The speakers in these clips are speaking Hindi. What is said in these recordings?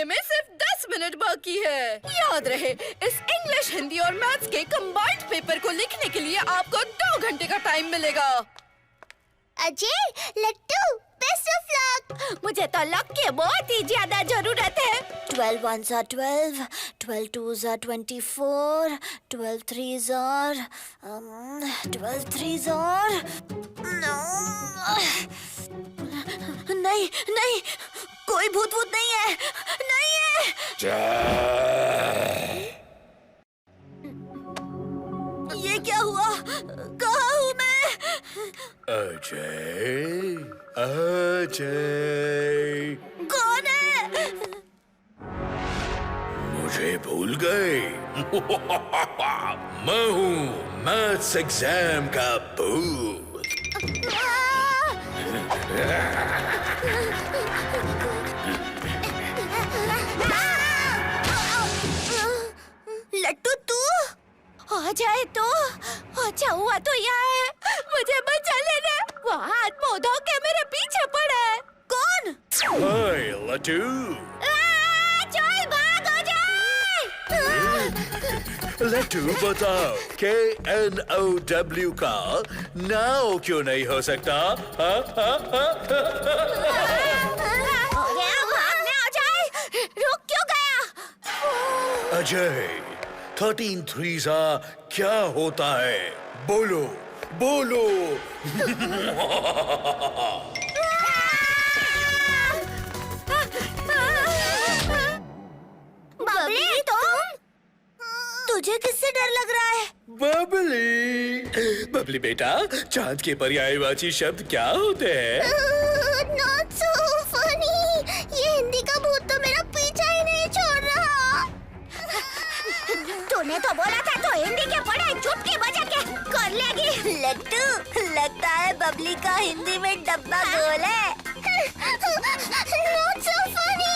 होने में सिर्फ 10 मिनट बाकी है। याद रहे, इस इंग्लिश, हिंदी और मैथ्स के कंबाइंड पेपर को लिखने के लिए आपको 2 घंटे का टाइम मिलेगा। अजय, लट्टू, बेस्ट ऑफ लक। मुझे तो लक की बहुत ही ज्यादा जरूरत है। 12 ones are 12, 12 twos are 24, 12 threes are 12 threes are नहीं नहीं, कोई भूत भूत नहीं है, नहीं है। ये क्या हुआ? कहाँ हूँ मैं? अजय, अजय, कौन है? मुझे भूल गए? मैं हूँ मैथ्स एग्जाम का भूत। लट्टू, तू आ जाए तो अच्छा हुआ तो यहाँ है। मुझे बचा लेना। वो हाथ मुंह धो के मेरे पीछे पड़ा है। कौन? हाय लट्टू। चल भाग, हो जाए। लट्टू बताओ, KNOW का नाउ क्यों नहीं हो सकता? भागने आ जाए। रुक क्यों गया? अजय, 13 threes क्या होता है? बोलो, बोलो। बबली, तुम? तुझे किससे डर लग रहा है? बबली, बबली बेटा, चांद के पर्यायवाची शब्द क्या होते हैं? Not so funny. ये हिंदी का भूत तो मेरा पीछा ही नहीं छोड़ रहा। तूने तो बोला था तो हिंदी के पढ़ाई चुटकी बजा के कर लेगी। लट्टू, लगता है बबली का हिंदी में डब्बा गोल है। Not so funny.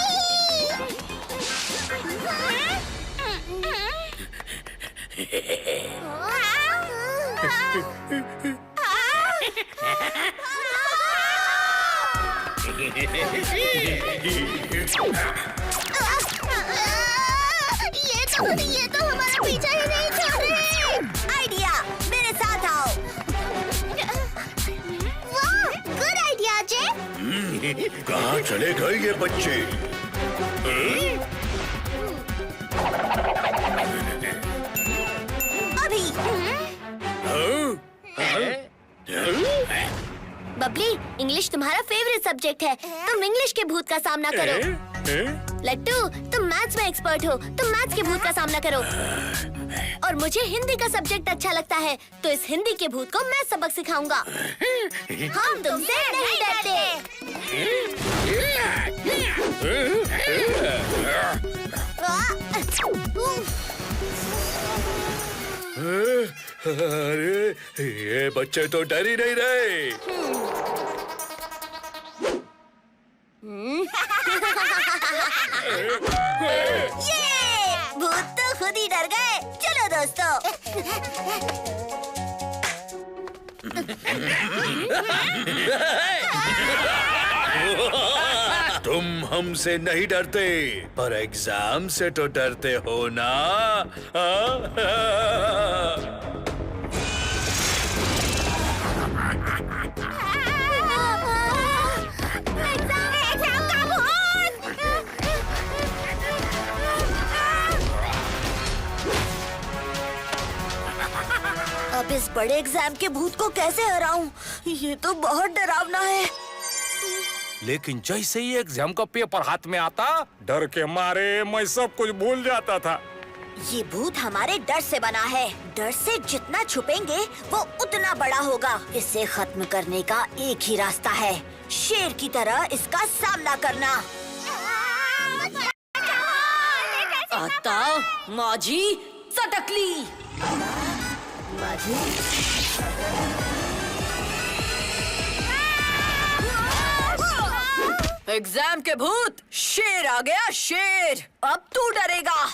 ये तो हमारा पीछा ही नहीं छोड़ रहे। आइडिया, मेरे साथ आओ। वाह, गुड आइडिया अजय। कहाँ चले गए ये बच्चे? अभी बबली, इंग्लिश तुम्हारा फेवरेट सब्जेक्ट है। तुम इंग्लिश के भूत का सामना करो। लट्टू, तुम मैथ्स में एक्सपर्ट हो, तुम मैथ्स के भूत का सामना करो। और मुझे हिंदी का सब्जेक्ट अच्छा लगता है, तो इस हिंदी के भूत को मैं सबक सिखाऊंगा। हम तुमसे नहीं डरते। अरे, ये बच्चे तो डर ही नहीं रहे। ये भूत तो खुद ही डर गए। चलो दोस्तों। तुम हमसे नहीं डरते, पर एग्जाम से तो डरते हो ना? एग्जाम का भूत। अब इस बड़े एग्जाम के भूत को कैसे हराऊं? ये तो बहुत डरावना है। लेकिन जैसे ही एग्जाम का पेपर हाथ में आता, डर के मारे मैं सब कुछ भूल जाता था। ये भूत हमारे डर से बना है। डर से जितना छुपेंगे वो उतना बड़ा होगा। इसे खत्म करने का एक ही रास्ता है, शेर की तरह इसका सामना करना। आता माझी सटकली। एग्जाम के भूत, शेर आ गया, शेर। अब तू डरेगा।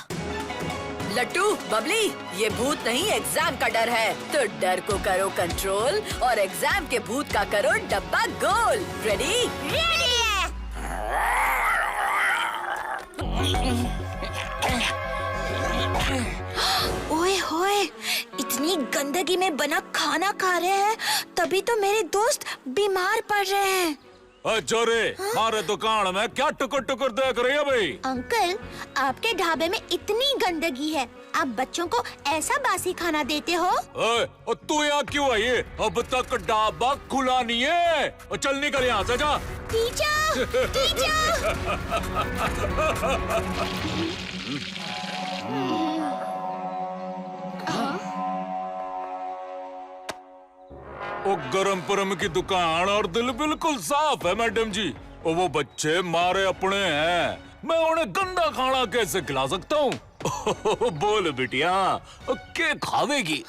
लट्टू, बबली, ये भूत नहीं एग्जाम का डर है। तो डर को करो कंट्रोल और एग्जाम के भूत का करो डब्बा गोल। रेडी? रेडी है। ओए होए, इतनी गंदगी में बना खाना खा रहे हैं, तभी तो मेरे दोस्त बीमार पड़ रहे हैं। जोरे, हमारे दुकान में क्या टुकुर टुकुर देख रही है भाई? अंकल, आपके ढाबे में इतनी गंदगी है, आप बच्चों को ऐसा बासी खाना देते हो? और तू यहाँ क्यों आई है? अब तक ढाबा खुला नहीं है। और चल निकल यहाँ से, जा। Teacher, teacher. वो गरम परम की दुकान और दिल बिल्कुल साफ है मैडम जी। और वो बच्चे मारे अपने हैं, मैं उन्हें गंदा खाना कैसे खिला सकता हूँ? बोल बिटिया, क्या खावेगी?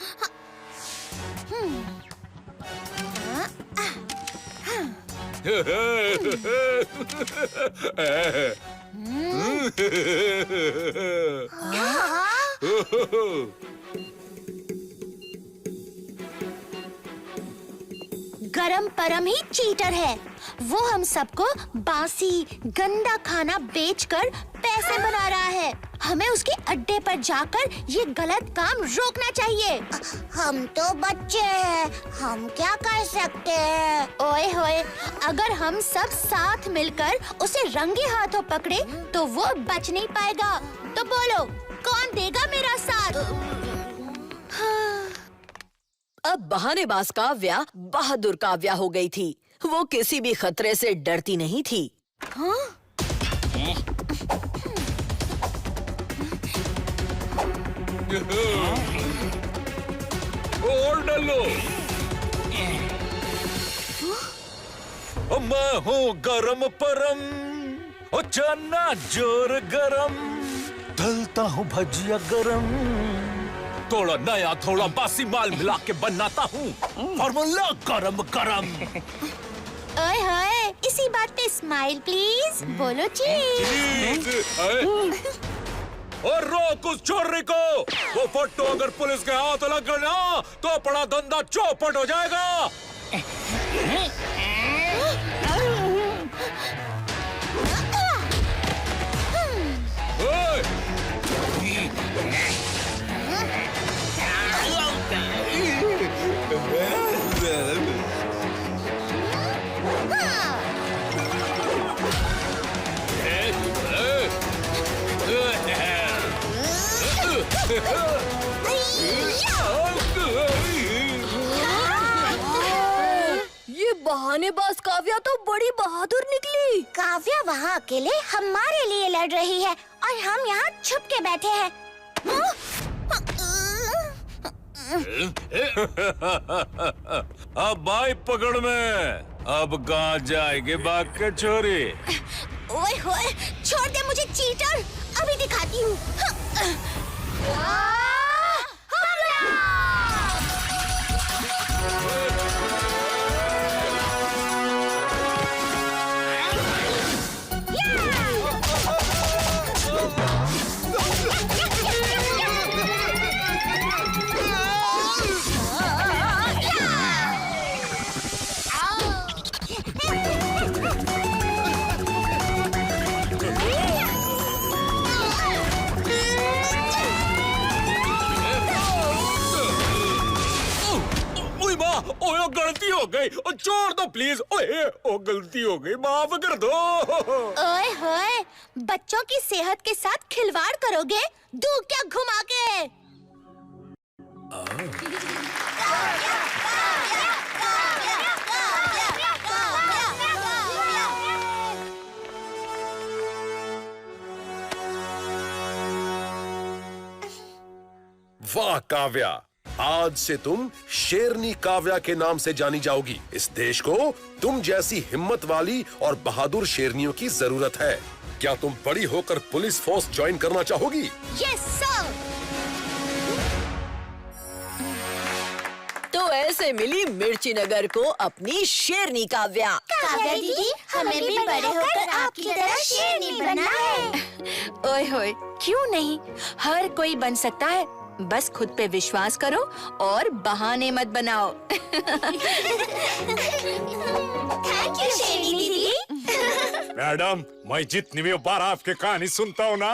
गरम परम ही चीटर है। वो हम सबको बासी गंदा खाना बेचकर पैसे बना रहा है। हमें उसके अड्डे पर जाकर ये गलत काम रोकना चाहिए। हम तो बच्चे हैं, हम क्या कर सकते हैं? ओए होए, अगर हम सब साथ मिलकर उसे रंगे हाथों पकड़े तो वो बच नहीं पाएगा। तो बोलो, कौन देगा मेरा साथ? अब बहानेबाज काव्या बहादुर काव्या हो गई थी। वो किसी भी खतरे से डरती नहीं थी। हाँ? और डालो। मैं हूँ गरम परम, और चना जोर गरम, तलता हूँ भजिया गरम, थोड़ा नया थोड़ा बासी माल मिला के बनाता हूँ फॉर्मूला गरम गरम। ओए होए, इसी बात पे स्माइल प्लीज। बोलो चीज। और रोक उस चोरी को। वो फोटो अगर पुलिस के हाथ लग गया ना तो बड़ा धंधा चौपट हो जाएगा। ये बहानेबाज काव्या तो बड़ी बहादुर निकली। काव्या वहाँ अकेले हमारे लिए लड़ रही है और हम यहाँ छुप के बैठे हैं। अब भाई पकड़ में, अब कहाँ जाएगी भाग के छोरी? ओए होए, छोड़ दे मुझे चीटर, अभी दिखाती हूँ। ओए गलती हो गई, और छोड़ दो प्लीज। ओए ओ गलती हो गई, माफ कर दो। ओए होए, बच्चों की सेहत के साथ खिलवाड़ करोगे? दूध क्या घुमा के? वाह काव्या, आज से तुम शेरनी काव्या के नाम से जानी जाओगी। इस देश को तुम जैसी हिम्मत वाली और बहादुर शेरनियों की जरूरत है। क्या तुम बड़ी होकर पुलिस फोर्स ज्वाइन करना चाहोगी? Yes sir. तो ऐसे मिली मिर्ची नगर को अपनी शेरनी काव्या। काव्या दीदी, हमें भी बड़े होकर आपकी तरह शेरनी बनना है। ओए होए, क्यों नहीं, हर कोई बन सकता है। बस खुद पे विश्वास करो और बहाने मत बनाओ। थैंक यू शेरनी दीदी। मैडम, मैं जितनी भी बार आपकी कहानी सुनता हूँ ना,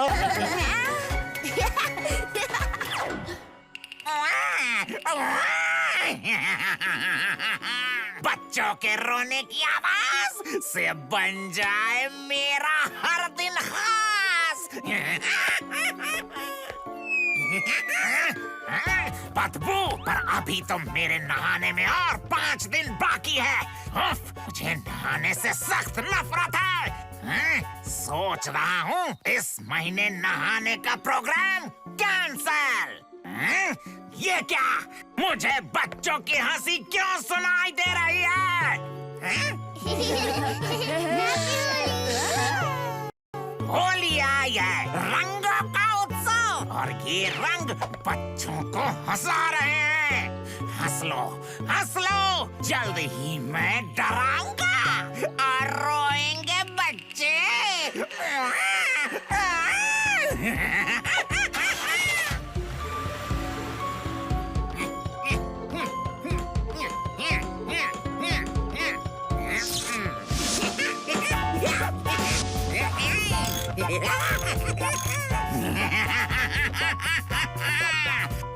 बच्चों के रोने की आवाज से बन जाए मेरा हर दिन खास। बदबू, पर अभी तो मेरे नहाने में और 5 दिन बाकी है। उफ, मुझे नहाने से सख्त नफरत है। सोच रहा हूँ इस महीने नहाने का प्रोग्राम कैंसल। ये क्या? मुझे बच्चों की हंसी क्यों सुनाई दे रही है? होली आई है, रंगों का उत्सव, और ये रंग बच्चों को हंसा रहे हैं। हंस लो, जल्द ही मैं डराऊंगा और रोएंगे बच्चे।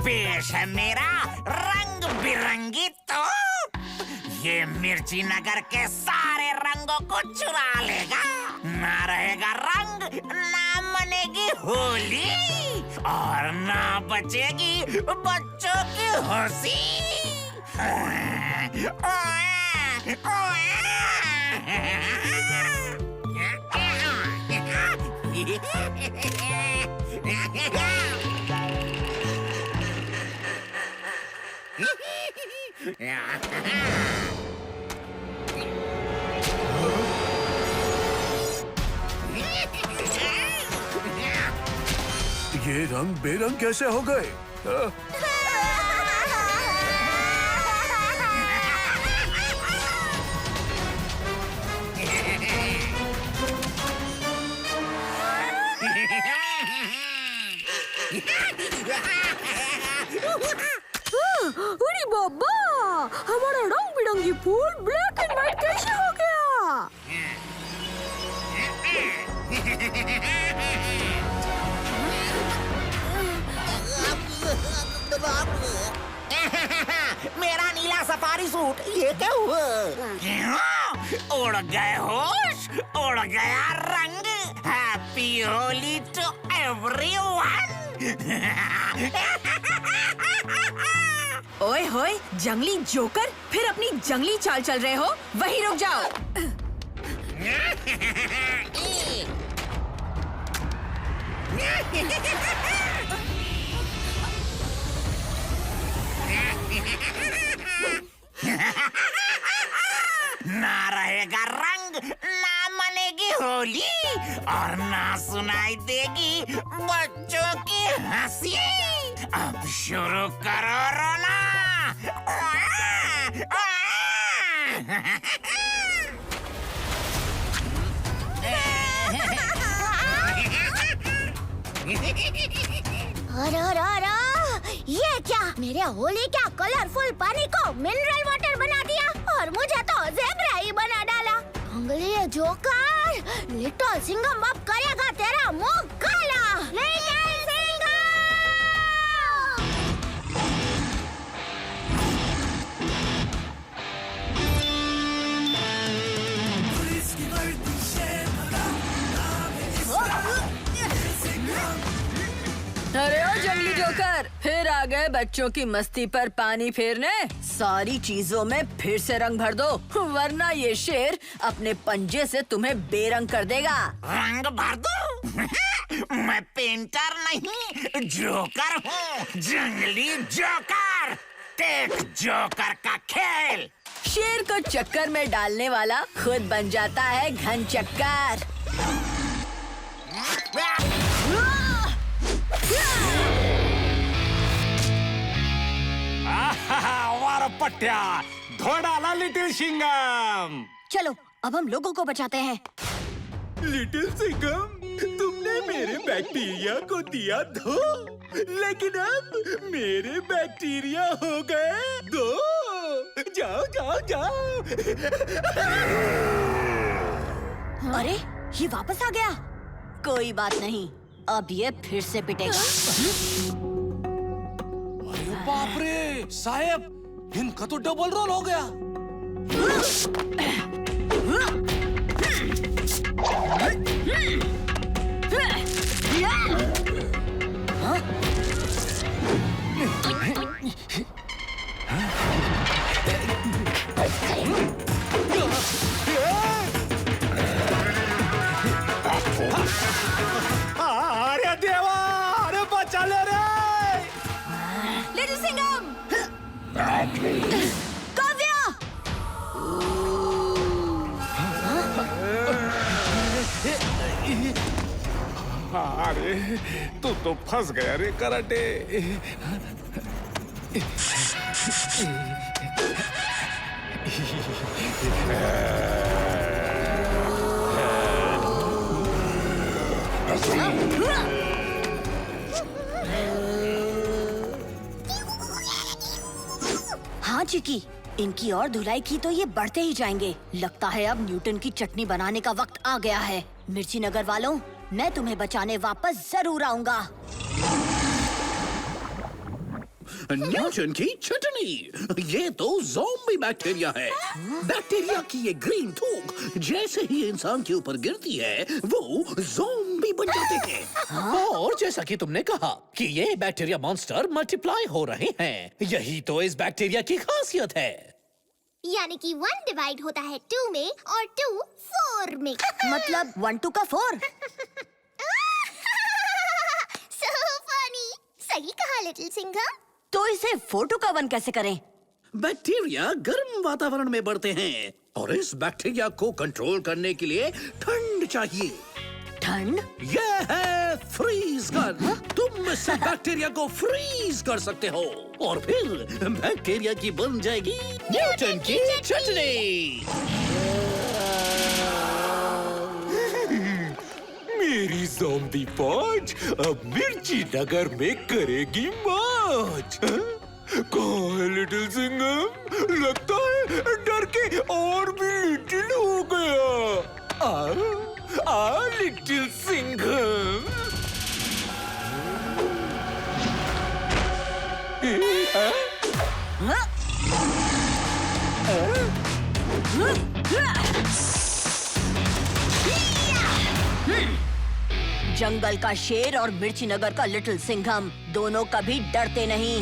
पेश है मेरा रंग बिरंगी तोप। ये मिर्ची नगर के सारे रंगों को चुरा लेगा। ना रहेगा रंग, ना मनेगी होली, और ना बचेगी बच्चों की हंसी। ये रंग बेरंग कैसे हो गए? अरे बाबा, हमारा रंग बिरंगी फूल ब्लैक एंड व्हाइट कैसे हो गया? मेरा नीला सफारी सूट, ये क्या हुआ? उड़ गए होश, उड़ गया रंग। Happy Holi to everyone. ओए होए, जंगली जोकर, फिर अपनी जंगली चाल चल रहे हो? वहीं रुक जाओ। ना रहेगा रंग, ना मनेगी होली, और ना सुनाई देगी बच्चों की हंसी। अब शुरू करो रोना। ये क्या? मेरे होली क्या कलरफुल पानी को मिनरल वाटर बना दिया, और मुझे तो ज़ेब्रा ही बना डाला। अंगली जोकर, लिटिल सिंघम अब करेगा तेरा मुंह काला। लिटिल सिंघम! अरे ओ जंगली जोकर, फिर आ गए बच्चों की मस्ती पर पानी फेरने। सारी चीजों में फिर से रंग भर दो, वरना ये शेर अपने पंजे से तुम्हें बेरंग कर देगा। रंग भर दो? मैं पेंटर नहीं, जोकर हूँ। जंगली जोकर, टेक जोकर का खेल। शेर को चक्कर में डालने वाला खुद बन जाता है घन चक्कर। वाह पट्या, धोडाला लिटिल सिंघम। चलो, अब हम लोगों को बचाते हैं। लिटिल सिंघम, तुमने मेरे बैक्टीरिया को दिया धो, लेकिन अब मेरे बैक्टीरिया हो गए दो। जाओ जाओ जाओ। अरे ये वापस आ गया। कोई बात नहीं, अब ये फिर से पिटेगा। अरे बाप रे साहब, इनका तो डबल रोल हो गया। अरे देवा, अरे बचा ले रे। लिटिल सिंघम! काव्या! अरे तू तो फंस गया रे कराटे। हाँ चिकी, इनकी और धुलाई की तो ये बढ़ते ही जाएंगे। लगता है अब न्यूटन की चटनी बनाने का वक्त आ गया है। मिर्ची नगर वालों, मैं तुम्हें बचाने वापस जरूर आऊंगा। न्यूटन की चटनी, ये तो ज़ॉम्बी बैक्टीरिया है। बैक्टीरिया की ये ग्रीन थूक जैसे ही इंसान के ऊपर गिरती है वो ज़ॉम्बी बन जाते हैं। और जैसा कि तुमने कहा कि ये बैक्टीरिया मॉन्स्टर मल्टीप्लाई हो रहे हैं, यही तो इस बैक्टीरिया की खासियत है। यानी कि 1 डिवाइड होता है 2 में और 2 4 में। मतलब 1 2 का 4। So funny। सही कहा लिटिल सिंघम। तो इसे 4 2 का 1 कैसे करें? बैक्टीरिया गर्म वातावरण में बढ़ते हैं और इस बैक्टीरिया को कंट्रोल करने के लिए ठंड चाहिए। ठंड? यह है फ्रीज गन। तुम इस बैक्टीरिया को फ्रीज कर सकते हो और फिर बैक्टीरिया की बन जाएगी न्यूटन की चटनी। मेरी ज़ॉम्बी फौज अब मिर्ची नगर में करेगी मौज। कहाँ है लिटिल सिंघम? लगता है डर के और भी लिटिल हो गया। आ लिटिल सिंघम। जंगल का शेर और मिर्ची नगर का लिटिल सिंघम दोनों कभी डरते नहीं।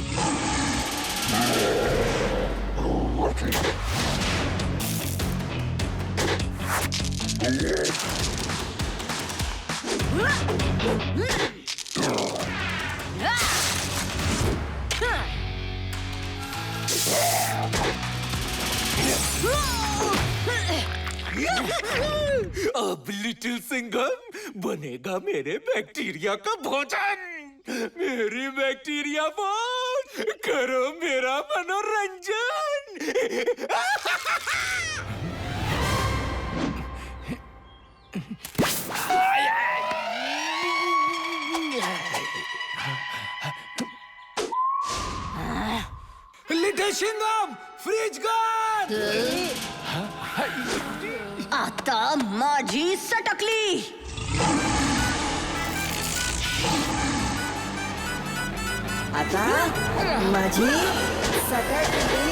अब लिटिल सिंघम बनेगा मेरे बैक्टीरिया का भोजन। मेरी बैक्टीरिया फौज, करो मेरा मनोरंजन। Little Singham, fridge gun. आता माझी सटकली। आता माझी सटकली।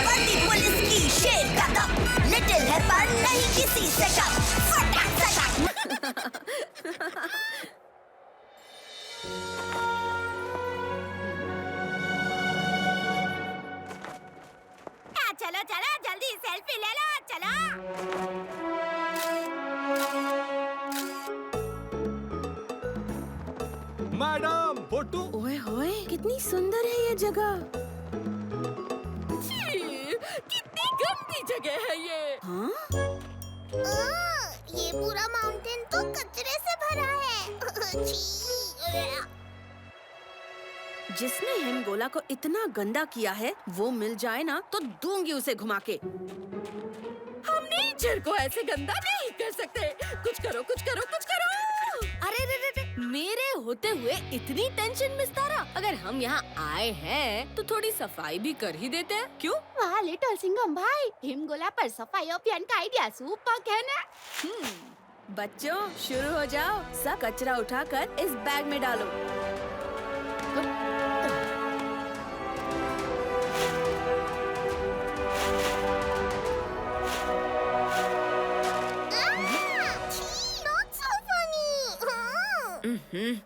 बड़ी पुलिस की शेर का दम, लिटिल है पर नहीं किसी से कम। फटाक फटाक। चलो चलो जल्दी सेल्फी ले लो, चलो। Madam photo. ओए होए, कितनी सुंदर है ये जगह। कितनी गंदी जगह है ये। हाँ? ये पूरा माउंटेन तो कचरे से भरा है। छी। जिसने हिमगोला को इतना गंदा किया है वो मिल जाए ना तो दूंगी उसे घुमा के। हम नेचर को ऐसे गंदा नहीं कर सकते। कुछ करो, कुछ करो, कुछ करो। अरे रे रे रे, मेरे होते हुए इतनी टेंशन में तारा। अगर हम यहाँ आए हैं तो थोड़ी सफाई भी कर ही देते हैं, क्यों? वाह लिटिल सिंघम भाई, हिमगोला पर सफाई अभियान का आइडिया सुपर है ना। बच्चों शुरू हो जाओ, सब कचरा उठाकर इस बैग में डालो।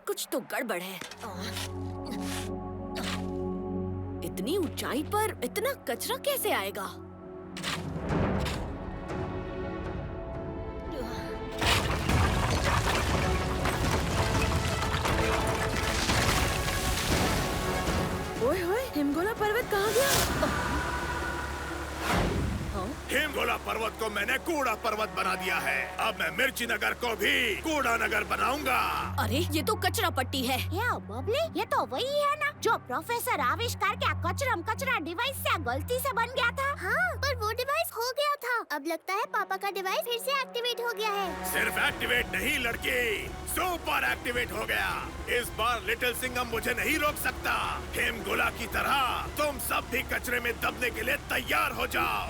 कुछ तो गड़बड़ है। इतनी ऊंचाई पर इतना कचरा कैसे आएगा? ओए होए, हिमगोला पर्वत कहाँ गया? हिमगोला पर्वत को मैंने कूड़ा पर्वत बना दिया है। अब मैं मिर्ची नगर को भी कूड़ा नगर बनाऊंगा। अरे ये तो कचरा पट्टी है। या बबली, ये तो वही है ना जो प्रोफेसर आविष्कार के कचरा डिवाइस से गलती से बन गया था। हाँ, पर वो डिवाइस हो गया था। अब लगता है पापा का डिवाइस फिर से एक्टिवेट हो गया है। सिर्फ एक्टिवेट नहीं लड़की, सुपर एक्टिवेट हो गया। इस बार लिटिल सिंघम मुझे नहीं रोक सकता। हिमगोला की तरह तुम सब भी कचरे में दबने के लिए तैयार हो जाओ।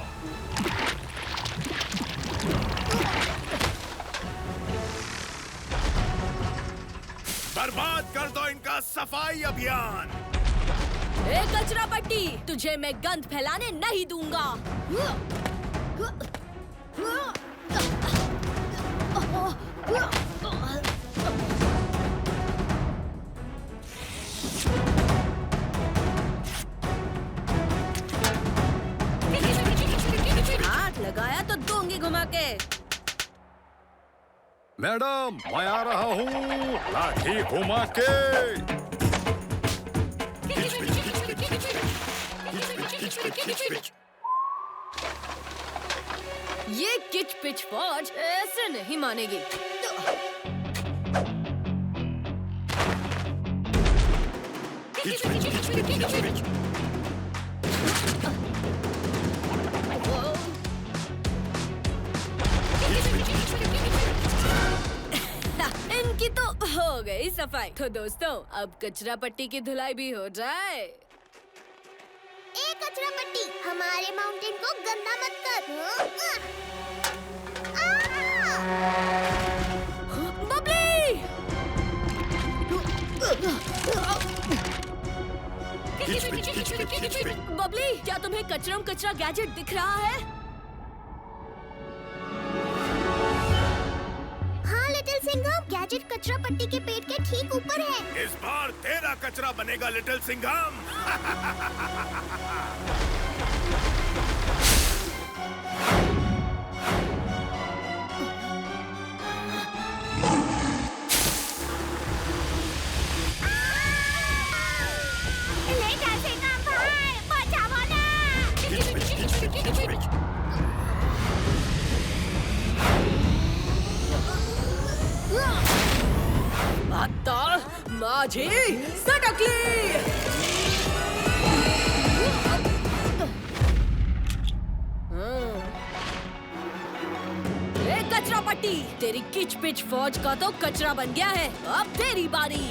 बर्बाद कर दो इनका सफाई अभियान। ए कचरा पट्टी, तुझे मैं गंद फैलाने नहीं दूंगा। हाथ लगाया तो दूंगी घुमा के। मैडम, मैं आ रहा हूँ, लाठी घुमा के। ये किच पिच फौज ऐसे नहीं मानेगी। इनकी तो हो गई सफाई। तो दोस्तों, अब कचरा पट्टी की धुलाई भी हो जाए। ए कचरा पट्टी, हमारे माउंटेन को गंदा मत कर। बबली! बबली, क्या तुम्हें कचरा कचरा गैजेट दिख रहा है? हाँ लिटिल सिंघम, गैजेट कचरा पट्टी के पेट के ठीक ऊपर है। इस बार तेरा कचरा बनेगा लिटिल सिंघम। लिटिल सिंघम भाई, बचाओ ना। आता माझी सटकली। ए कचरा पट्टी, तेरी किच पिच फौज का तो कचरा बन गया है। अब तेरी बारी।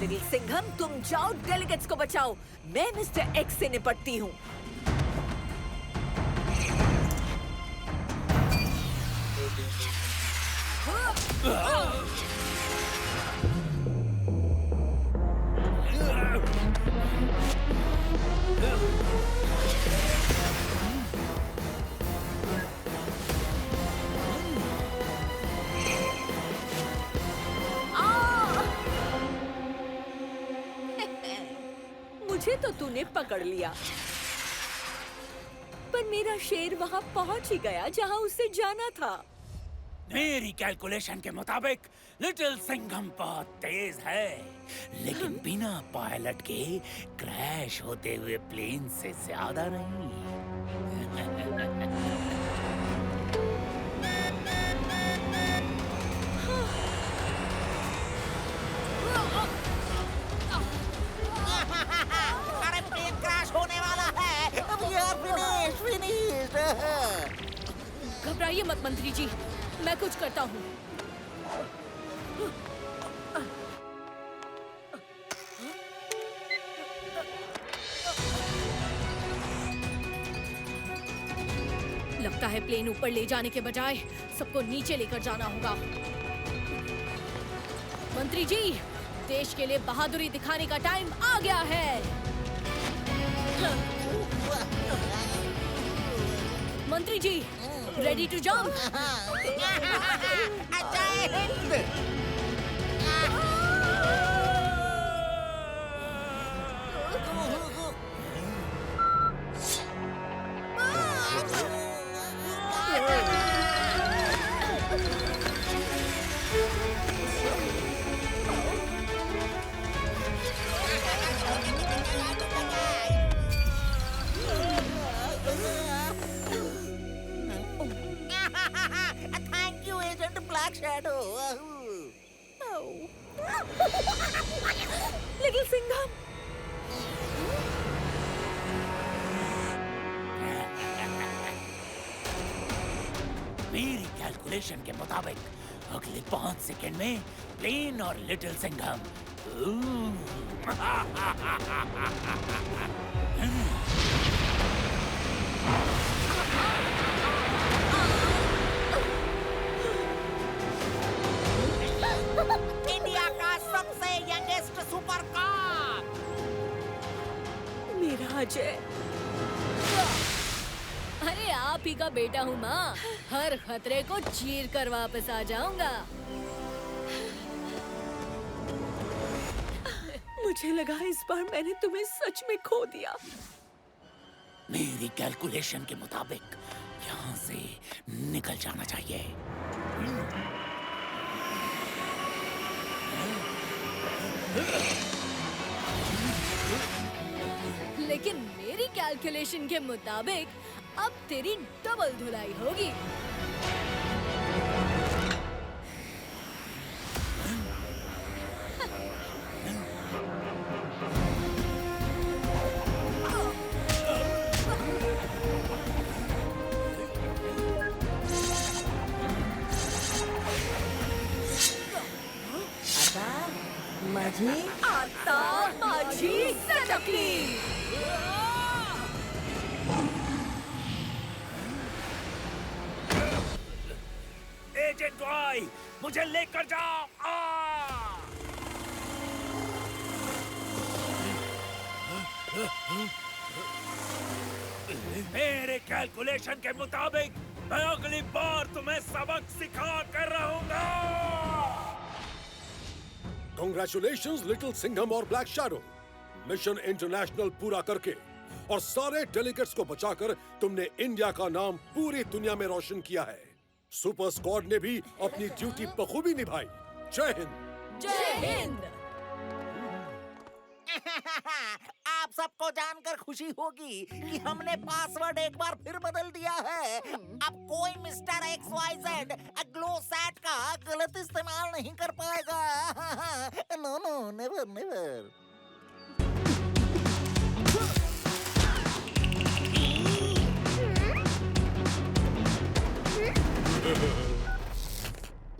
लिटिल सिंघम, तुम जाओ डेलीगेट्स को बचाओ। मैं मिस्टर एक्स से निपटती हूँ। मुझे तो तूने पकड़ लिया, पर मेरा शेर वहाँ पहुँच ही गया जहाँ उसे जाना था। मेरी कैलकुलेशन के मुताबिक लिटिल सिंघम बहुत तेज है, लेकिन बिना पायलट के क्रैश होते हुए प्लेन से ज्यादा नहीं। अरे प्लेन क्रैश होने वाला है। अब ये फिनिश। घबराइए मत मंत्री जी, मैं कुछ करता हूँ। लगता है प्लेन ऊपर ले जाने के बजाय सबको नीचे लेकर जाना होगा। मंत्री जी, देश के लिए बहादुरी दिखाने का टाइम आ गया है। मंत्री जी, ready to jump? Thank you, Agent Black Shadow. Little Singham, मेरी कैलकुलेशन के मुताबिक अगले 5 सेकंड में प्लेन और लिटिल सिंघम इंडिया का सबसे यंगेस्ट सुपर कार। मेरा अजय। अरे आप ही का बेटा हूँ माँ, हर खतरे को चीर कर वापस आ जाऊंगा। मुझे लगा इस बार मैंने तुम्हें सच में खो दिया। मेरी कैलकुलेशन के मुताबिक यहाँ से निकल जाना चाहिए। लेकिन मेरी कैलकुलेशन के मुताबिक अब तेरी डबल धुलाई होगी। माझी आता माझी सटकली। एजेंट वाई, मुझे लेकर जाओ। मेरे कैलकुलेशन के मुताबिक मैं अगली बार तुम्हें सबक सिखा कर रहूंगा। Congratulations, लिटिल सिंघम और ब्लैक शैडो। मिशन इंटरनेशनल पूरा करके और सारे डेलीगेट्स को बचाकर तुमने इंडिया का नाम पूरी दुनिया में रोशन किया है। सुपर स्क्वाड ने भी अपनी ड्यूटी बखूबी निभाई। जय हिंद। जय हिंद। आप सबको जानकर खुशी होगी कि हमने पासवर्ड एक बार फिर बदल दिया है। अब कोई मिस्टर XYZ ग्लो सैट का गलत इस्तेमाल नहीं कर पाएगा। No no, never never.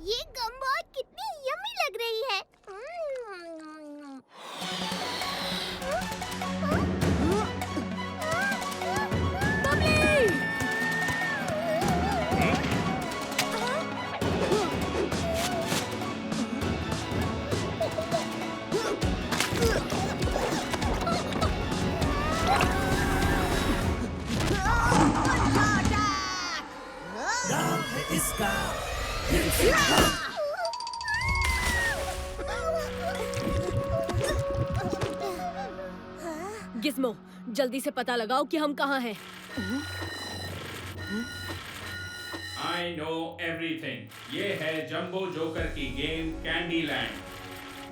ये गम्बॉट कितनी यम्मी लग रही है। इसका गिज़्मो, जल्दी से पता लगाओ कि हम कहाँ हैं। I know everything। ये है जंबो जोकर की गेम कैंडी लैंड।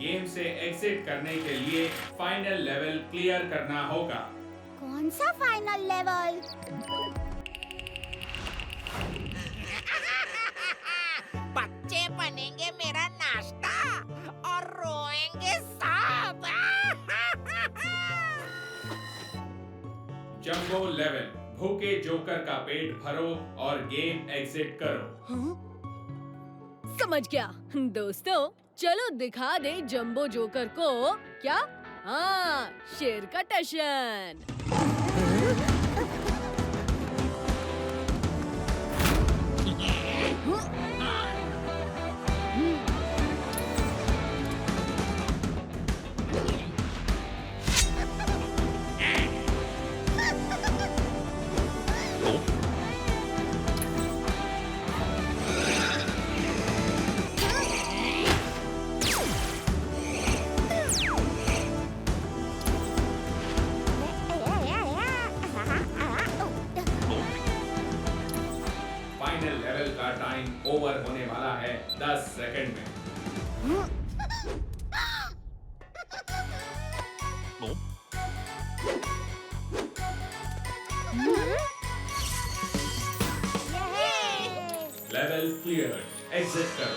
गेम से एग्जिट करने के लिए फाइनल लेवल क्लियर करना होगा। कौन सा फाइनल लेवल? बच्चे बनेंगे मेरा नाश्ता और रोएंगे सांप। जंबो लेवल भूखे जोकर का पेट भरो और गेम एग्जिट करो। समझ गया। दोस्तों चलो दिखा दे जंबो जोकर को क्या? हाँ, शेर का टशन। फाइनल लेवल का टाइम ओवर होने वाला है 10 सेकंड में। लेवल क्लियर, एग्जिट करो।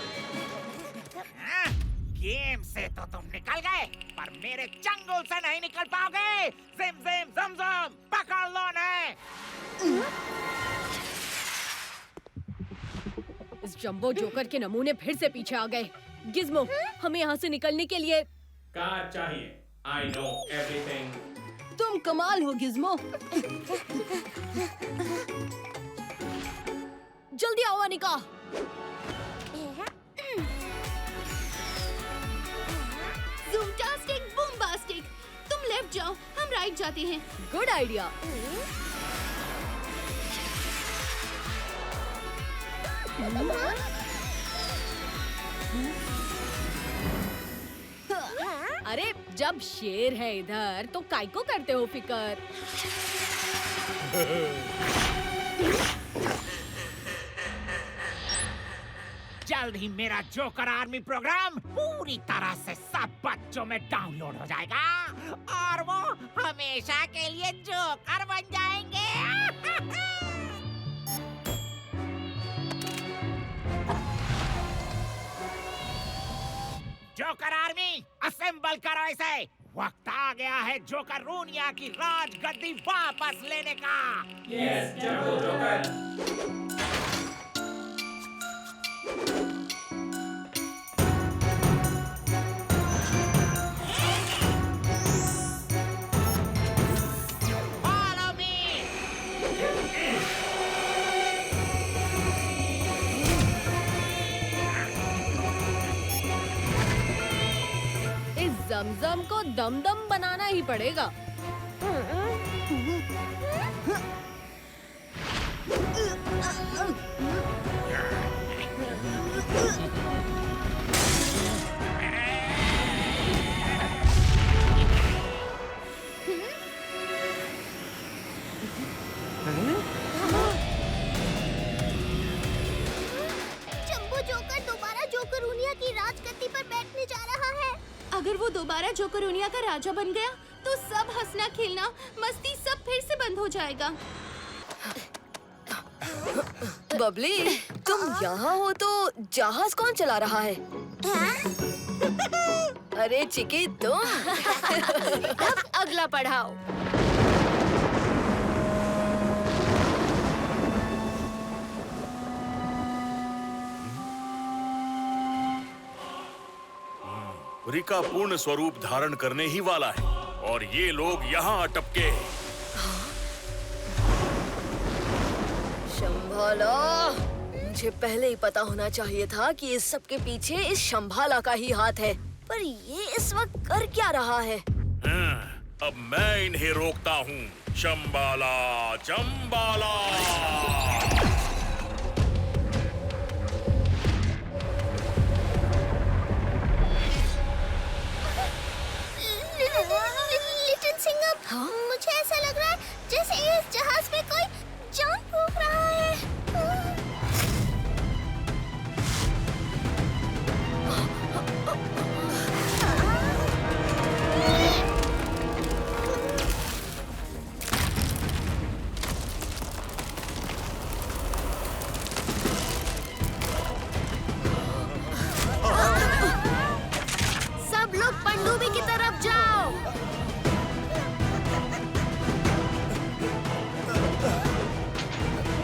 गेम से तो तुम निकल गए, पर मेरे चंगुल से नहीं निकल पाओगे। जिम जिम जम जम, पकड़ लो ने। इस जंबो जोकर के नमूने फिर से पीछे आ गए। गिज़्मो, हमें यहाँ से निकलने के लिए कार चाहिए। I know everything. तुम कमाल हो गिज़्मो। जल्दी आओ अनिका। ज़ूमटास्टिक, बूमबास्टिक। तुम लेफ्ट जाओ, हम राइट जाते हैं। Good idea. अरे जब शेर है इधर तो काय को करते हो फिकर? जल्द ही मेरा जोकर आर्मी प्रोग्राम पूरी तरह से सब बच्चों में डाउनलोड हो जाएगा और वो हमेशा के लिए जोकर बन जाएंगे। जोकर आर्मी असेंबल करो इसे। वक्त आ गया है जोकर रूनिया की राजगद्दी वापस लेने का। Yes jumbo joker. Follow me. इस जमजम को दमदम बनाना ही पड़ेगा। जंबो जोकर दोबारा जोकरूनिया की राजगद्दी पर बैठने जा रहा है। अगर वो दोबारा जोकरूनिया का राजा बन गया तो सब हंसना खेलना मस्ती सब फिर से बंद हो जाएगा। बबली, तुम यहाँ हो तो जहाज कौन चला रहा है? अरे चिकी तुम। अब अगला पढ़ाओ। रिका पूर्ण स्वरूप धारण करने ही वाला है और ये लोग यहाँ अटपके हैं। शंभाला, मुझे पहले ही पता होना चाहिए था कि इस सब के पीछे इस शंभाला का ही हाथ है। पर ये इस वक्त कर क्या रहा है? अब मैं इन्हें रोकता हूँ। शंभाला, चंबाला। लिटिल सिंघम, मुझे ऐसा लग रहा है जैसे इस जहाज में कोई जान फूंक रहा है।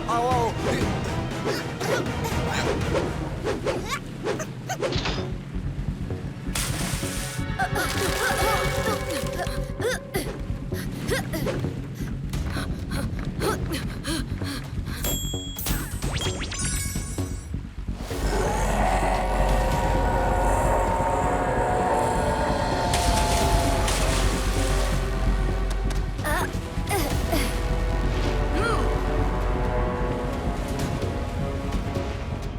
आओ आओ।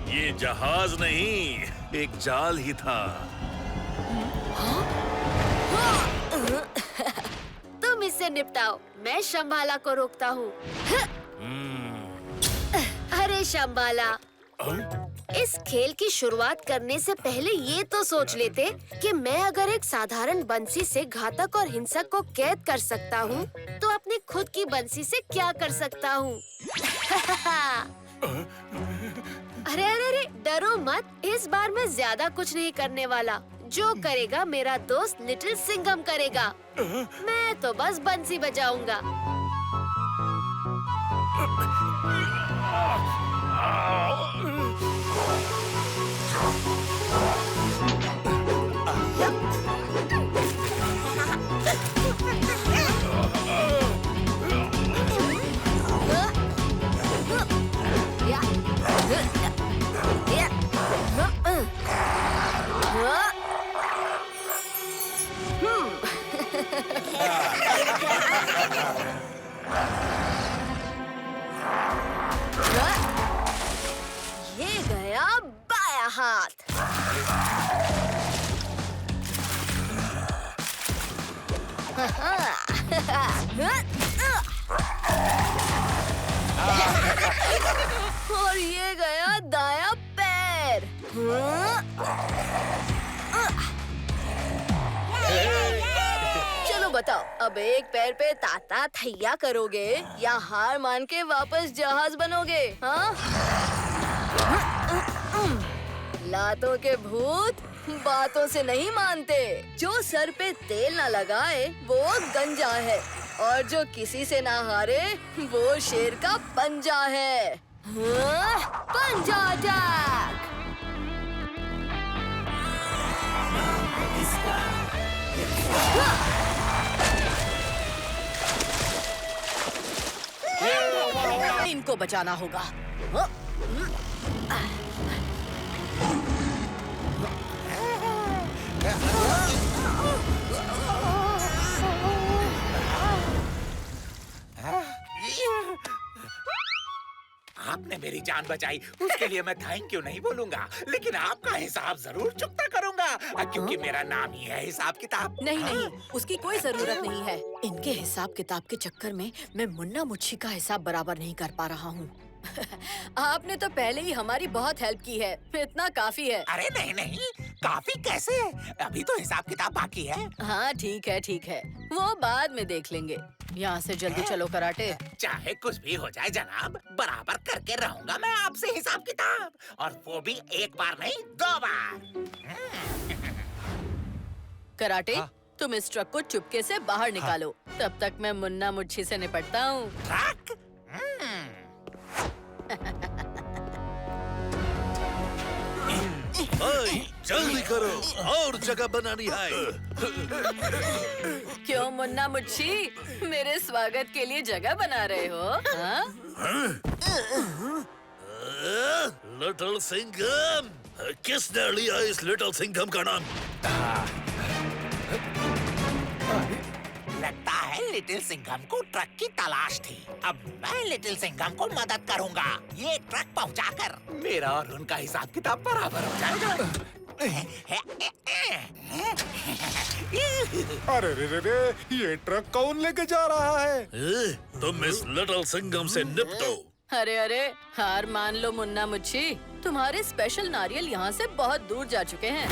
ये जहाज नहीं, एक जाल ही था। तुम इससे निपटाओ, मैं शंबाला को रोकता हूँ। अरे शंबाला, इस खेल की शुरुआत करने से पहले ये तो सोच लेते कि मैं अगर एक साधारण बंसी से घातक और हिंसक को कैद कर सकता हूँ, तो अपनी खुद की बंसी से क्या कर सकता हूँ। अरे अरे अरे, डरो मत, इस बार मैं ज्यादा कुछ नहीं करने वाला। जो करेगा मेरा दोस्त लिटिल सिंघम करेगा। मैं तो बस बंसी बजाऊंगा। ये गया बायां हाथ। और ये गया दायां पैर। चलो बताओ, अब एक पैर पे ताता थैया करोगे या हार मान के वापस जहाज बनोगे? हाँ? लातों के भूत बातों से नहीं मानते। जो सर पे तेल ना लगाए वो गंजा है, और जो किसी से ना हारे वो शेर का पंजा है। हाँ? पंजा अटैक। इनको बचाना होगा। आपने मेरी जान बचाई, उसके लिए मैं थैंक यू नहीं बोलूंगा, लेकिन आपका हिसाब जरूर चुकता करूंगा, क्योंकि मेरा नाम ही है हिसाब किताब। नहीं नहीं, उसकी कोई जरूरत नहीं है। इनके हिसाब किताब के चक्कर में मैं मुन्ना मुच्छी का हिसाब बराबर नहीं कर पा रहा हूँ। आपने तो पहले ही हमारी बहुत हेल्प की है, इतना काफी है। अरे नहीं नहीं, काफी कैसे? अभी तो हिसाब किताब बाकी है। हाँ ठीक है, वो बाद में देख लेंगे। यहाँ से जल्दी चलो कराटे। चाहे कुछ भी हो जाए जनाब, बराबर करके रहूंगा मैं आपसे हिसाब किताब, और वो भी एक बार नहीं 2 बार। कराटे, तुम इस ट्रक को चुपके से बाहर निकालो। तब तक मैं मुन्ना मुच्छी से निपटता हूँ। ट्रक? जल्दी करो, और जगह बनानी है। क्यों मुन्ना मुच्छी, मेरे स्वागत के लिए जगह बना रहे हो? हाँ? लिटिल सिंघम, किसने लिया इस लिटिल सिंघम का नाम? लगता है लिटिल सिंघम को ट्रक की तलाश थी। अब मैं लिटिल सिंघम को मदद करूंगा। ये ट्रक पहुंचाकर मेरा और उनका हिसाब किताब बराबर हो जाएगा। अरे रे रे रे, ये ट्रक कौन लेके जा रहा है? तुम इस लिटिल सिंघम से निपटो। अरे अरे, हार मान लो मुन्ना मुच्छी, तुम्हारे स्पेशल नारियल यहाँ से बहुत दूर जा चुके हैं।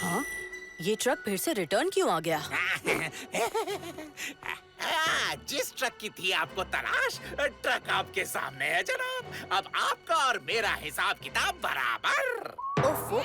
हाँ? ये ट्रक फिर से रिटर्न क्यों आ गया? जिस ट्रक की थी आपको तलाश, ट्रक आपके सामने है जनाब। अब आपका और मेरा हिसाब किताब बराबर। ओफो,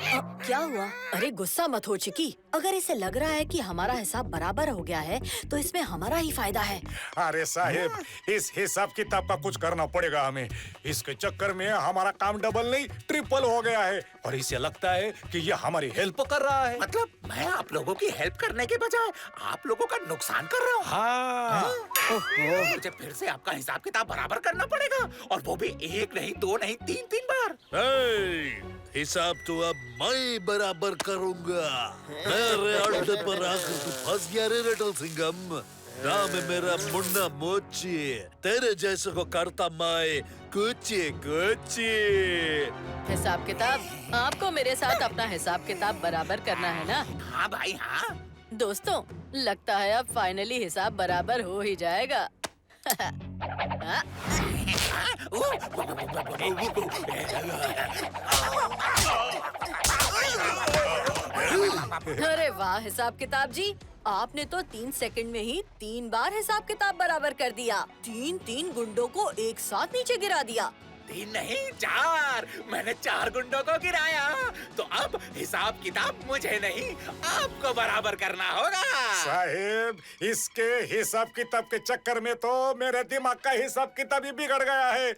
क्या हुआ? अरे गुस्सा मत हो चिकी। अगर इसे लग रहा है कि हमारा हिसाब बराबर हो गया है तो इसमें हमारा ही फायदा है। अरे साहेब, इस हिसाब किताब का कुछ करना पड़ेगा हमें। इसके चक्कर में हमारा काम डबल नहीं ट्रिपल हो गया है और इसे लगता है कि ये हमारी हेल्प कर रहा है। मतलब मैं आप लोगों की हेल्प करने के बजाय आप लोगों का नुकसान कर रहा हूँ। हाँ। मुझे फिर से आपका हिसाब किताब बराबर करना पड़ेगा, और वो भी 1 नहीं 2 नहीं 3 बार। हिसाब तो अब मैं बराबर करूंगा। मेरे अड्डे पर आकर तू फंस गया रे लिटिल सिंघम। नाम है मेरा मुन्ना मोची। तेरे जैसे को करता मैं कुछ हिसाब किताब, आपको मेरे साथ अपना हिसाब किताब बराबर करना है ना? हाँ भाई हाँ। दोस्तों, लगता है अब फाइनली हिसाब बराबर हो ही जाएगा। अरे वाह हिसाब किताब जी, आपने तो 3 सेकंड में ही 3 बार हिसाब किताब बराबर कर दिया। 3 गुंडों को एक साथ नीचे गिरा दिया। 3 नहीं 4, मैंने 4 गुंडों को गिराया। तो अब हिसाब किताब मुझे नहीं आपको बराबर करना होगा। साहेब, इसके हिसाब किताब के चक्कर में तो मेरे दिमाग का हिसाब किताब ही बिगड़ गया है।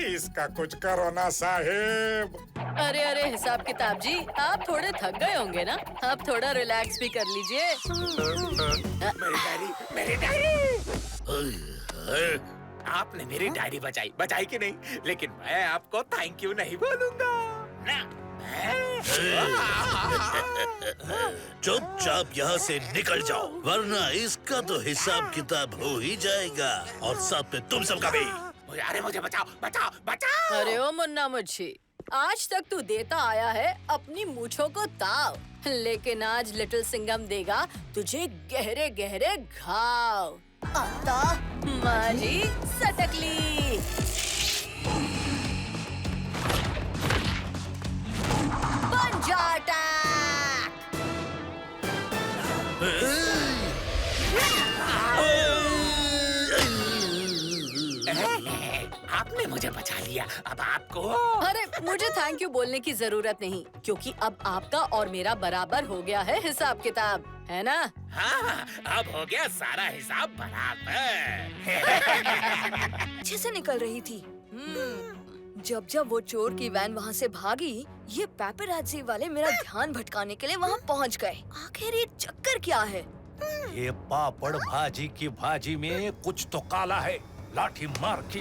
इसका कुछ करो ना साहेब। अरे अरे हिसाब किताब जी, आप थोड़े थक गए होंगे ना? आप थोड़ा रिलैक्स भी कर लीजिए। मेरी डायरी। आपने मेरी डायरी बचाई कि नहीं? लेकिन मैं आपको थैंक यू नहीं बोलूंगा ना। चुपचाप यहाँ से निकल जाओ, वरना इसका तो हिसाब किताब हो ही जाएगा और साथ में तुम सबका भी। अरे मुझे बचाओ। अरे ओ मुन्ना मुझी, आज तक तू देता आया है अपनी मूंछों को ताव, लेकिन आज लिटिल सिंघम देगा तुझे गहरे गहरे घाव। आता मारी सटकली। पंजा अटैक। आपने मुझे बचा लिया, अब आपको। अरे मुझे थैंक यू बोलने की जरूरत नहीं, क्योंकि अब आपका और मेरा बराबर हो गया है हिसाब किताब, है ना? हाँ, अब हो गया सारा हिसाब बराबर। अच्छे से निकल रही थी। जब वो चोर की वैन वहाँ से भागी, ये पेपराज़ी वाले मेरा ध्यान भटकाने के लिए वहाँ पहुँच गए। आखिर ये चक्कर क्या है? ये पापड़ भाजी की भाजी में कुछ तो काला है। लाठी मार के।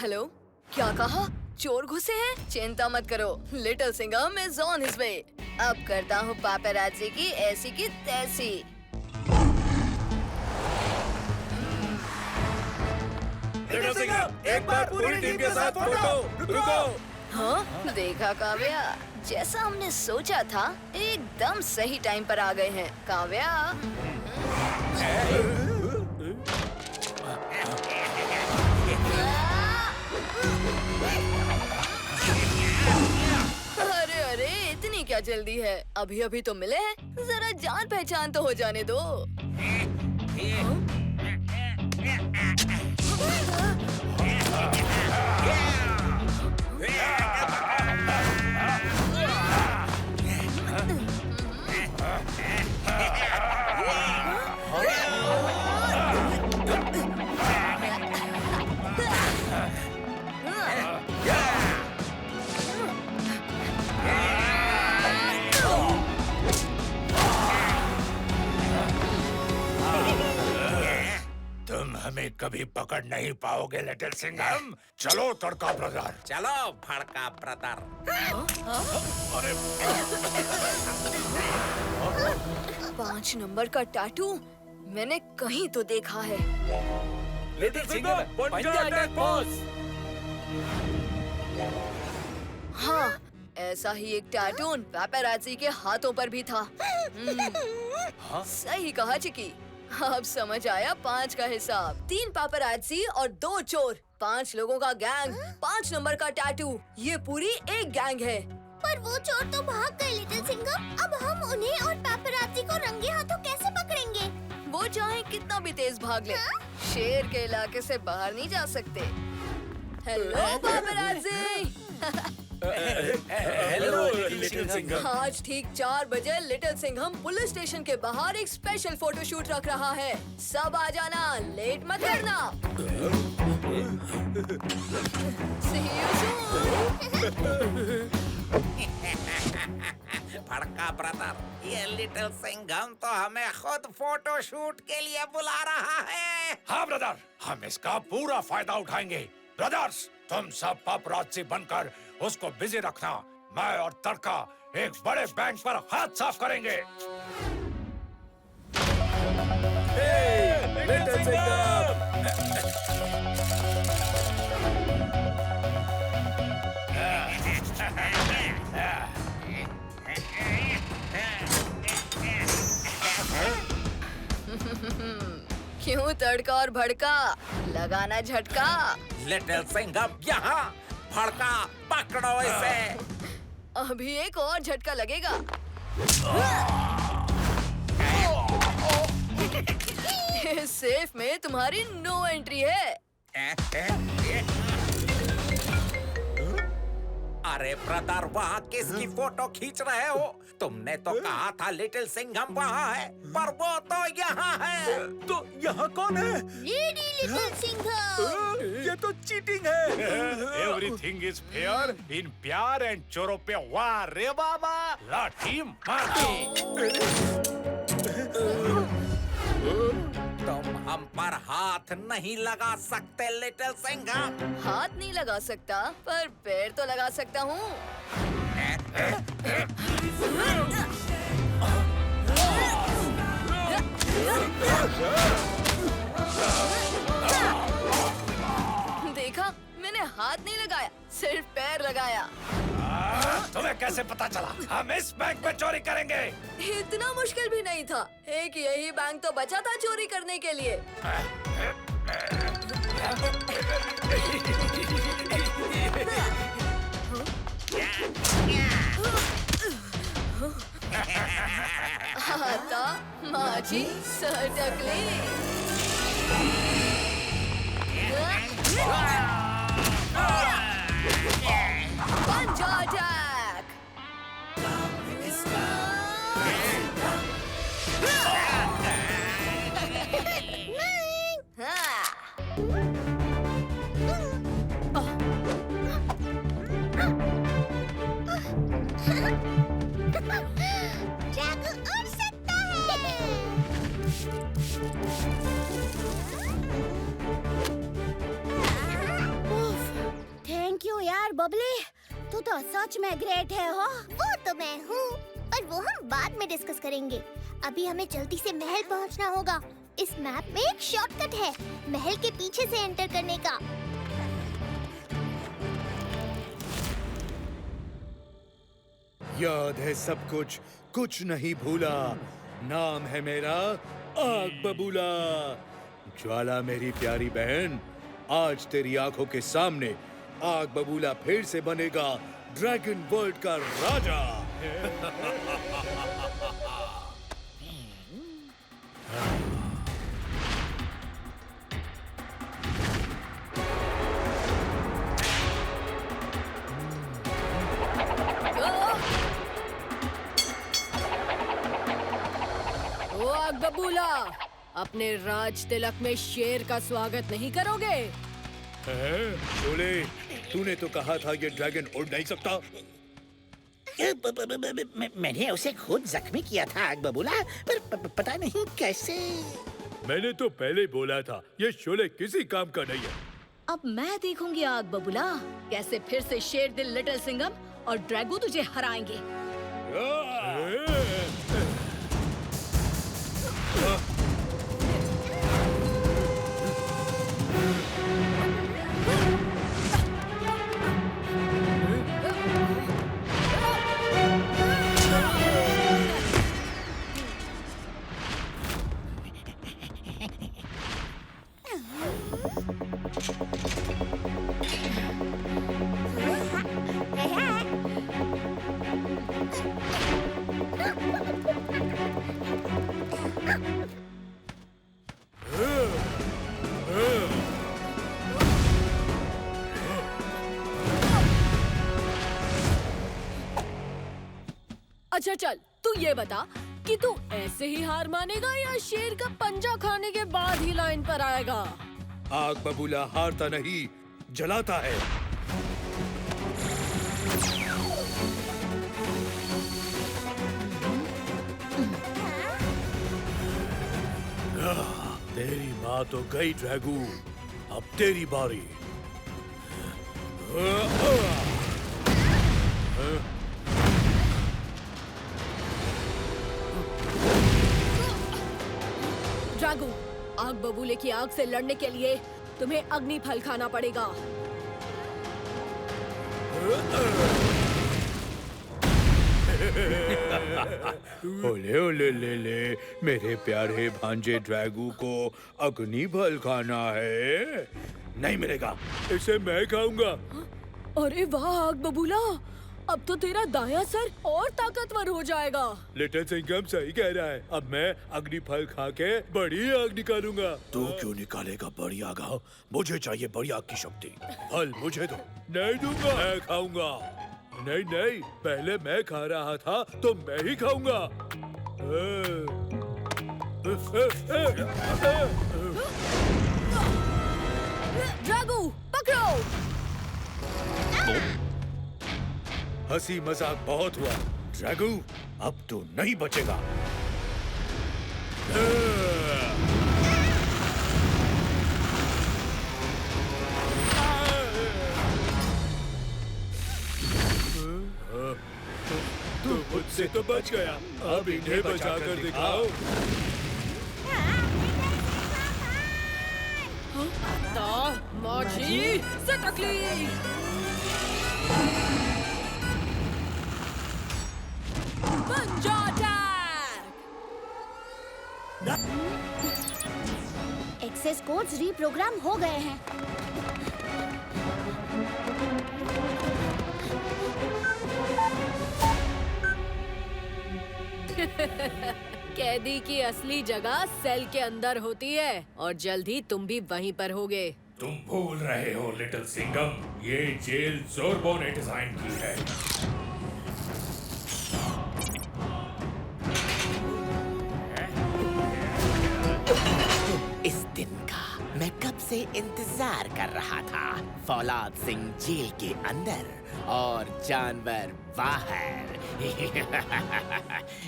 हेलो, क्या कहा? चोर घुसे हैं? चिंता मत करो, little Singham is on his way. अब करता हूँ पेपराज़ी की ऐसी की तैसी। लिटिल सिंघम, एक बार पूरी टीम के साथ फोटो। रुको। हाँ, देखा काव्या, जैसा हमने सोचा था एकदम सही टाइम पर आ गए हैं। काव्या, अरे अरे, इतनी क्या जल्दी है? अभी अभी तो मिले हैं, जरा जान पहचान तो हो जाने दो। तुम हमें कभी पकड़ नहीं पाओगे लिटिल सिंघम। चलो तड़का ब्रदर। चलो भड़का ब्रदर। अरे 5 नंबर का टैटू मैंने कहीं तो देखा है। लिटिल सिंघम, पंजा अटैक बॉस। हाँ, ऐसा ही एक टैटू पेपराज़ी के हाथों पर भी था। सही कहा चिकी। अब समझ आया 5 का हिसाब। 3 पेपराज़ी और 2 चोर, 5 लोगों का गैंग, 5 नंबर का टैटू, ये पूरी एक गैंग है। पर वो चोर तो भाग गए लिटिल सिंघम। अब हम उन्हें और पेपराज़ी को रंगे हाथों कैसे पकड़ेंगे? वो चाहे कितना भी तेज भाग ले, शेर के इलाके से बाहर नहीं जा सकते। Hello paparazzi. Hello little Singham. आज ठीक 4 बजे लिटिल सिंघम पुलिस स्टेशन के बाहर एक स्पेशल फोटोशूट रख रहा है। सब आ जाना, लेट मत करना। See you soon. भड़का ब्रदर, ये लिटिल सिंघम तो हमें खुद फोटो शूट के लिए बुला रहा है। हाँ ब्रदर, हम इसका पूरा फायदा उठाएंगे। ब्रदर्स, तुम सब पापरात्सी बनकर उसको बिजी रखना। मैं और तड़का एक बड़े बैंक पर हाथ साफ करेंगे। लिटिल सिंघम! क्यों तड़का और भड़का, लगाना झटका। लिटिल सिंघम यहाँ, भड़का पकड़ो इसे। अभी एक और झटका लगेगा। इस सेफ में तुम्हारी नो एंट्री है। अरे ब्रदर, वहाँ किसकी फोटो खींच रहे हो? तुमने तो कहा था लिटिल सिंघम वहाँ है, पर वो तो यहाँ है। तो यहाँ कौन है? लिटिल सिंघम। ये तो चीटिंग है। एवरीथिंग इज फेयर इन प्यार एंड चोरों पे वाह रे बाबा, लाठी मारती। तुम हम पर हाथ नहीं लगा सकते लिटिल सिंघम। हाथ नहीं लगा सकता, पर पैर तो लगा सकता हूँ। देखा, मैंने हाथ नहीं लगाया, सिर्फ पैर लगाया। तुम्हें कैसे पता चला? हम इस बैंक में चोरी करेंगे। इतना मुश्किल भी नहीं था। एक यही बैंक तो बचा था चोरी करने के लिए। आता माझी सटकली। पंजा अटैक। ड्रैगन उड़ सकता है। थैंक यू यार बबली, तू तो सच में ग्रेट है हो। वो तो मैं हूँ, पर वो हम बाद में डिस्कस करेंगे। अभी हमें जल्दी से महल पहुँचना होगा। इस मैप में एक शॉर्टकट है महल के पीछे से एंटर करने का। याद है सब कुछ, कुछ नहीं भूला। नाम है मेरा आग बबूला। ज्वाला मेरी प्यारी बहन, आज तेरी आंखों के सामने आग बबूला फिर से बनेगा ड्रैगन वर्ल्ड का राजा। ओ आग बबूला, अपने राज तिलक में शेर का स्वागत नहीं करोगे? बोले, तूने तो कहा था ये ड्रैगन उड़ नहीं सकता। मैंने उसे खुद जख्मी किया था आग बबूला, पर पता नहीं कैसे। मैंने तो पहले ही बोला था, ये शोले किसी काम का नहीं है। अब मैं देखूंगी आग बबूला, कैसे फिर से शेर दिल लिटिल सिंघम और ड्रैगो तुझे हराएंगे। अच्छा चल, तू ये बता कि तू ऐसे ही हार मानेगा या शेर का पंजा खाने के बाद ही लाइन पर आएगा? आग बबूला हारता नहीं, जलाता है। तेरी माँ तो गई ड्रैगू, अब तेरी बारी। ड्रैगू, आग बबूले की आग से लड़ने के लिए तुम्हें अग्नि फल खाना पड़ेगा। ओले ओले ले मेरे प्यारे भांजे ड्रैगू को अग्नि फल खाना है। नहीं मिलेगा, इसे मैं खाऊंगा। अरे वाह आग बबूला, अब तो तेरा दायां सर और ताकतवर हो जाएगा। लिटिल सिंघम सही कह रहा है, अब मैं अग्नि फल खा के बड़ी आग निकालूंगा। तू क्यों निकालेगा बड़ी आग? मुझे चाहिए बड़ी आग की शक्ति। फल मुझे दो। नहीं दूंगा, मैं खाऊंगा। नहीं नहीं, पहले मैं खा रहा था तो मैं ही खाऊंगा। ड्रैगू पकड़ो। हंसी मजाक बहुत हुआ ड्रैगू, अब तो नहीं बचेगा। तू मुझसे तो बच गया, अब इन्हें बचा कर दिखाओ। माची सटकली। पंजा अटैक। एक्सेस कोड्स रीप्रोग्राम हो गए हैं। कैदी की असली जगह सेल के अंदर होती है और जल्द ही तुम भी वहीं पर होगे। तुम भूल रहे हो लिटिल सिंघम, ये जेल ज़ोर्बो ने डिजाइन की है। इस दिन का मैं कब से इंतजार कर रहा था। फौलाद सिंह जेल के अंदर और जानवर बाहर।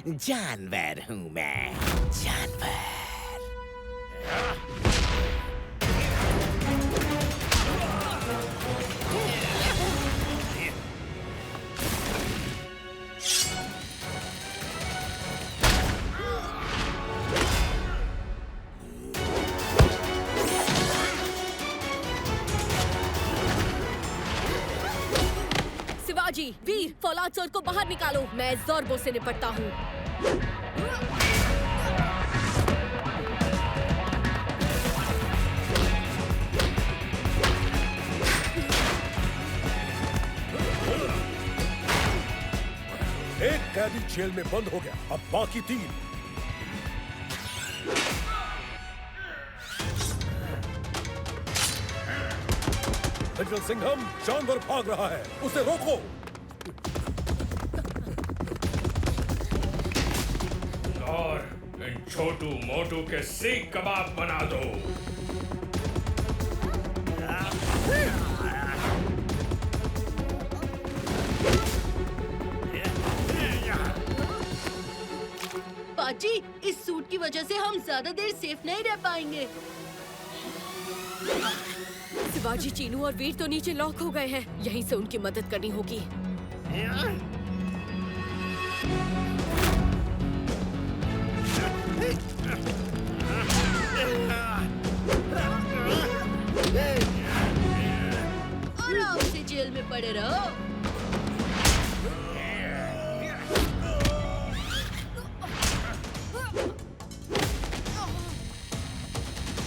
जानवर हूँ मैं, जानवर। शिवाजी, वीर, फौलाद सर को बाहर निकालो, मैं ज़ोर्बो से निपटता हूँ। एक कैदी जेल में बंद हो गया, अब बाकी 3। लिटिल सिंघम, जानवर भाग रहा है, उसे रोको। और इन छोटू मोटू के सीख कबाब बना दो। पाची, इस सूट की वजह से हम ज्यादा देर सेफ नहीं रह पाएंगे। शिवाजी, चीनू और वीर तो नीचे लॉक हो गए हैं, यहीं से उनकी मदद करनी होगी। आराम से जेल में पड़े रहो।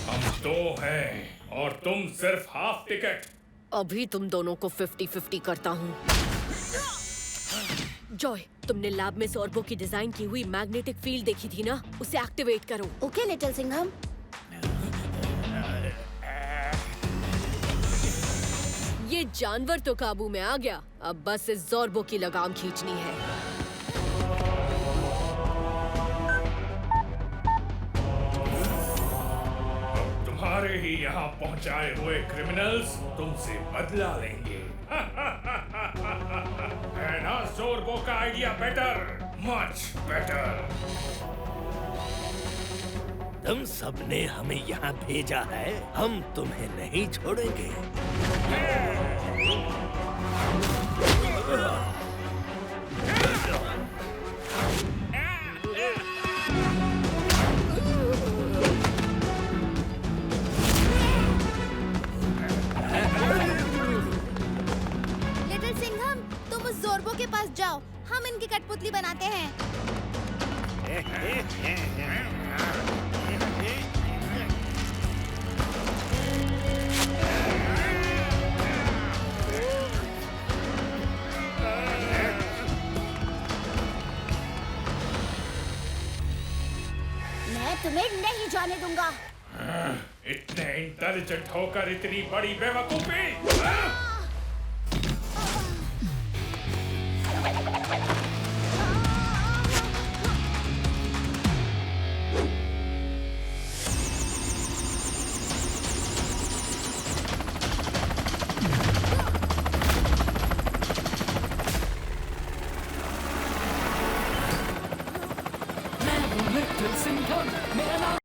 हम 2 हैं और तुम सिर्फ हाफ टिकट। अभी तुम दोनों को 50-50 करता हूँ। जॉय, तुमने लैब में ज़ोर्बो की डिजाइन की हुई मैग्नेटिक फील्ड देखी थी ना, उसे एक्टिवेट करो। Okay little Singham. ये जानवर तो काबू में आ गया, अब बस इस ज़ोर्बो की लगाम खींचनी है। तुम्हारे ही यहाँ पहुँचाए हुए क्रिमिनल्स तुमसे बदला लेंगे। है ना ज़ोर्बो का आइडिया बेटर, मच बेटर। तुम सबने हमें यहाँ भेजा है, हम तुम्हें नहीं छोड़ेंगे। लिटिल सिंघम, तुम उस ज़ोर्बो के पास जाओ, हम इनकी कठपुतली बनाते हैं। मैं तुम्हें नहीं जाने दूंगा। इतने इंटेलिजेंट होकर इतनी बड़ी बेवकूफी। लिटिल सिंघम, मेरा नाम